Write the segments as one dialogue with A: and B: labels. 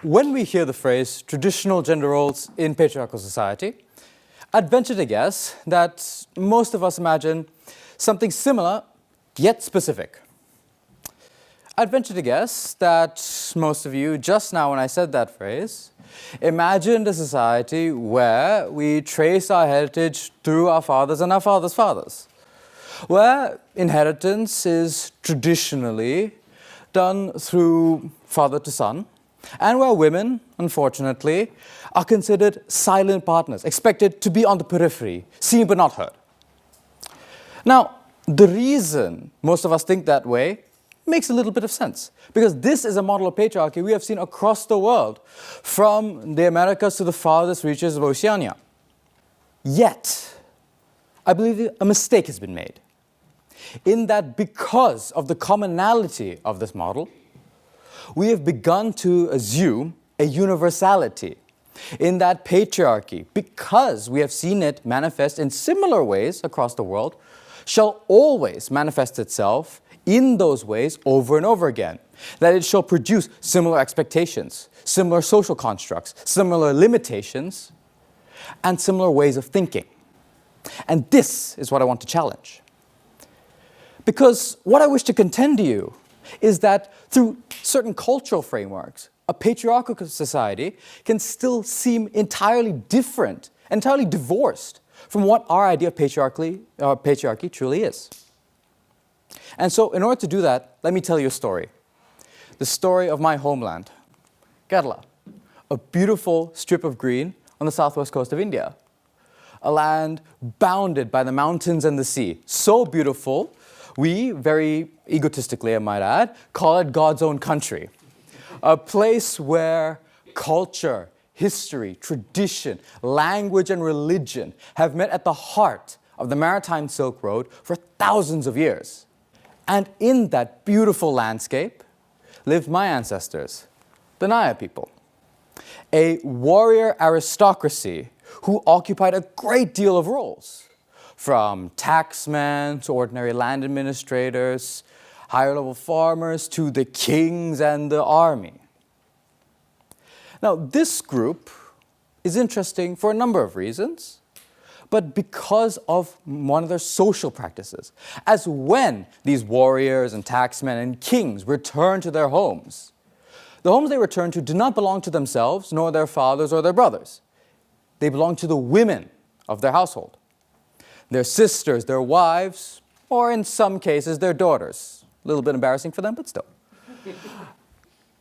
A: When we hear the phrase traditional gender roles in patriarchal society, I'd venture to guess that most of us imagine something similar, yet specific. I'd venture to guess that most of you, just now when I said that phrase, imagined a society where we trace our heritage through our fathers and our fathers' fathers, where inheritance is traditionally done through father to son, and where women, unfortunately, are considered silent partners, expected to be on the periphery, seen but not heard. Now, the reason most of us think that way makes a little bit of sense, because this is a model of patriarchy we have seen across the world, from the Americas to the farthest reaches of Oceania. Yet, I believe a mistake has been made, in that because of the commonality of this model, we have begun to assume a universality in that patriarchy, because we have seen it manifest in similar ways across the world, shall always manifest itself in those ways over and over again, that it shall produce similar expectations, similar social constructs, similar limitations, and similar ways of thinking. And this is what I want to challenge. Because what I wish to contend to you is that through certain cultural frameworks, a patriarchal society can still seem entirely different, entirely divorced from what our idea of patriarchy truly is. And so, in order to do that, let me tell you a story. The story of my homeland, Kerala, a beautiful strip of green on the southwest coast of India. A land bounded by the mountains and the sea. So beautiful, we, very egotistically I might add, call it God's own country. A place where culture, history, tradition, language, and religion have met at the heart of the maritime Silk Road for thousands of years. And in that beautiful landscape lived my ancestors, the Nair people, a warrior aristocracy who occupied a great deal of roles, from taxmen to ordinary land administrators, higher-level farmers to the kings and the army. Now, this group is interesting for a number of reasons, but because of one of their social practices. As when these warriors and taxmen and kings return to their homes, the homes they return to do not belong to themselves, nor their fathers or their brothers. They belong to the women of their household, their sisters, their wives, or in some cases, their daughters. A little bit embarrassing for them, but still.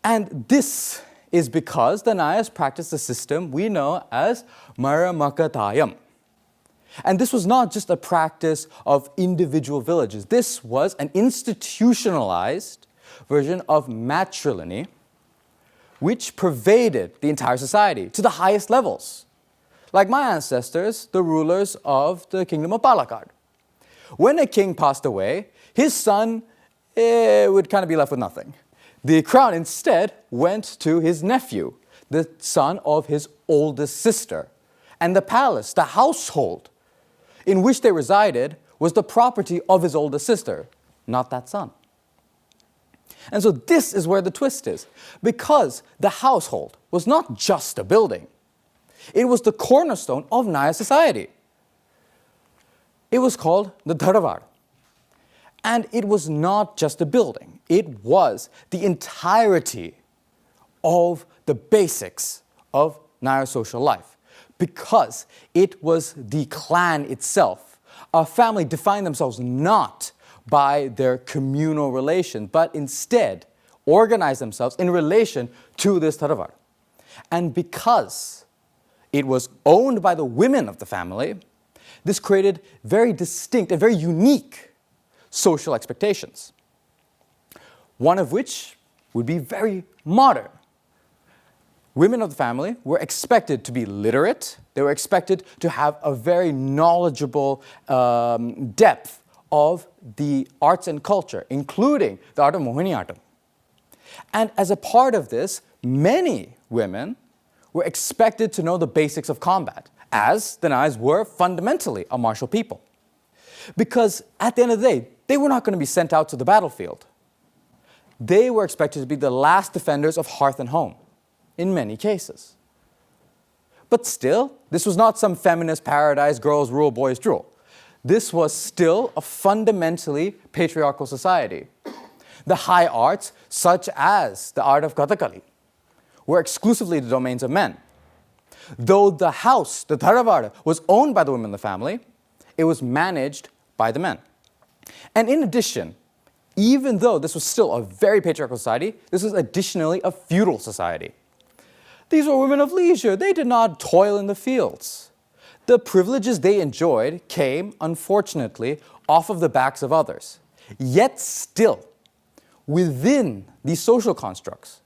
A: And this is because the Nairs practiced a system we know as Maramakatayam. And this was not just a practice of individual villages. This was an institutionalized version of matrilineality, which pervaded the entire society to the highest levels. Like my ancestors, the rulers of the kingdom of Palakkad. When a king passed away, his son would kind of be left with nothing. The crown instead went to his nephew, the son of his oldest sister. And the palace, the household in which they resided, was the property of his oldest sister, not that son. And so this is where the twist is, because the household was not just a building. It was the cornerstone of Nair society. It was called the Dharavar. And it was not just a building. It was the entirety of the basics of Nair social life, because it was the clan itself. A family defined themselves not by their communal relation, but instead organized themselves in relation to this Dharavar. And because it was owned by the women of the family, this created very distinct and very unique social expectations. One of which would be very modern. Women of the family were expected to be literate. They were expected to have a very knowledgeable depth of the arts and culture, including the art of Mohiniyattam. And as a part of this, many women were expected to know the basics of combat, as the Nairs were fundamentally a martial people. Because at the end of the day, they were not going to be sent out to the battlefield. They were expected to be the last defenders of hearth and home. in many cases. But still, this was not some feminist paradise, girls rule, boys drool. This was still a fundamentally patriarchal society. The high arts, such as the art of Kathakali, were exclusively the domains of men. Though the house, the Tharavada, was owned by the women in the family, it was managed by the men. And in addition, even though this was still a very patriarchal society, this was additionally a feudal society. These were women of leisure. They did not toil in the fields. The privileges they enjoyed came, unfortunately, off of the backs of others. Yet still, within these social constructs,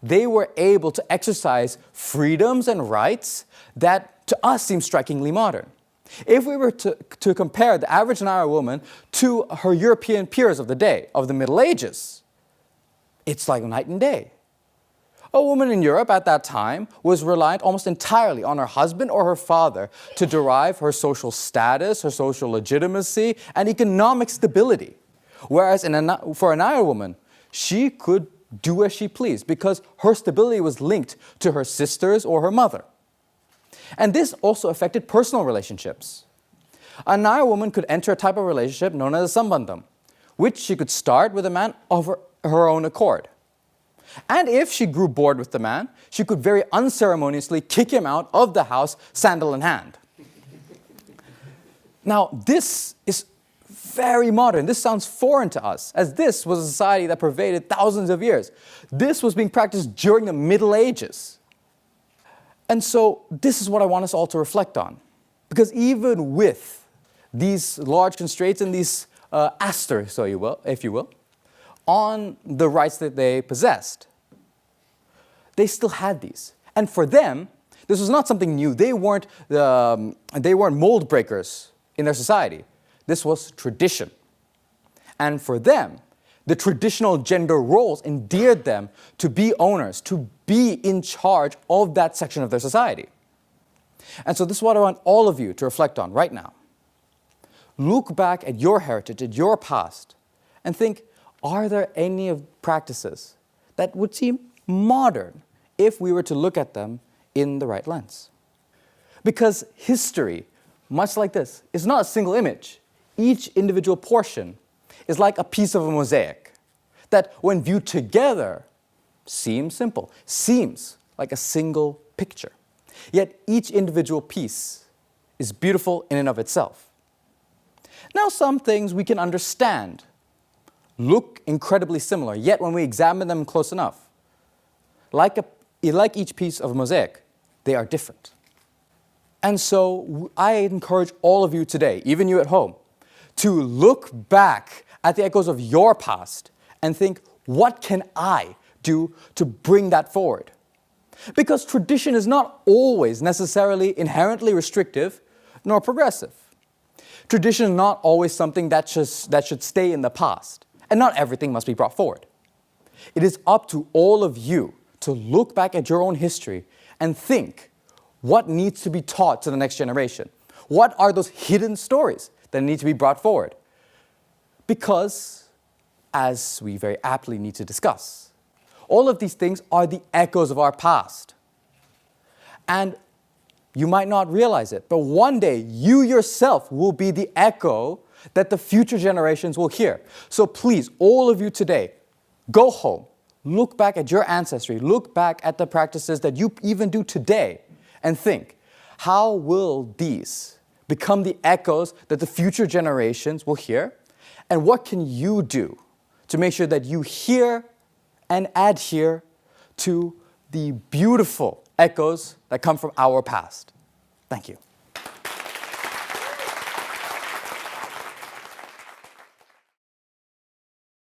A: they were able to exercise freedoms and rights that to us seem strikingly modern. If we were to compare the average Nair woman to her European peers of the day, of the Middle Ages, it's like night and day. A woman in Europe at that time was reliant almost entirely on her husband or her father to derive her social status, her social legitimacy, and economic stability. Whereas for a Nair woman, she could do as she pleased because her stability was linked to her sisters or her mother. And this also affected personal relationships. A Nair woman could enter a type of relationship known as a sambandham, which she could start with a man of her own accord. And if she grew bored with the man, she could very unceremoniously kick him out of the house, sandal in hand. Now, this is very modern. This sounds foreign to us, as this was a society that pervaded thousands of years. This was being practiced during the Middle Ages. And so this is what I want us all to reflect on. Because even with these large constraints and these asterisks, if you will, on the rights that they possessed, they still had these. And for them, this was not something new. They weren't mold breakers in their society. This was tradition. And for them, the traditional gender roles endeared them to be owners, to be in charge of that section of their society. And so this is what I want all of you to reflect on right now. Look back at your heritage, at your past, and think, are there any of practices that would seem modern if we were to look at them in the right lens? Because history, much like this, is not a single image. Each individual portion is like a piece of a mosaic that, when viewed together, seems simple, seems like a single picture. Yet each individual piece is beautiful in and of itself. Now, some things we can understand look incredibly similar, yet when we examine them close enough, like each piece of a mosaic, they are different. And so I encourage all of you today, even you at home, to look back at the echoes of your past and think, what can I do to bring that forward? Because tradition is not always necessarily inherently restrictive nor progressive. Tradition is not always something that should stay in the past. And not everything must be brought forward. It is up to all of you to look back at your own history and think, what needs to be taught to the next generation? What are those hidden stories that need to be brought forward? Because, as we very aptly need to discuss, all of these things are the echoes of our past. And you might not realize it, but one day you yourself will be the echo that the future generations will hear. So please, all of you today, go home, look back at your ancestry, look back at the practices that you even do today, and think, how will these become the echoes that the future generations will hear? And what can you do to make sure that you hear and adhere to the beautiful echoes that come from our past? Thank you.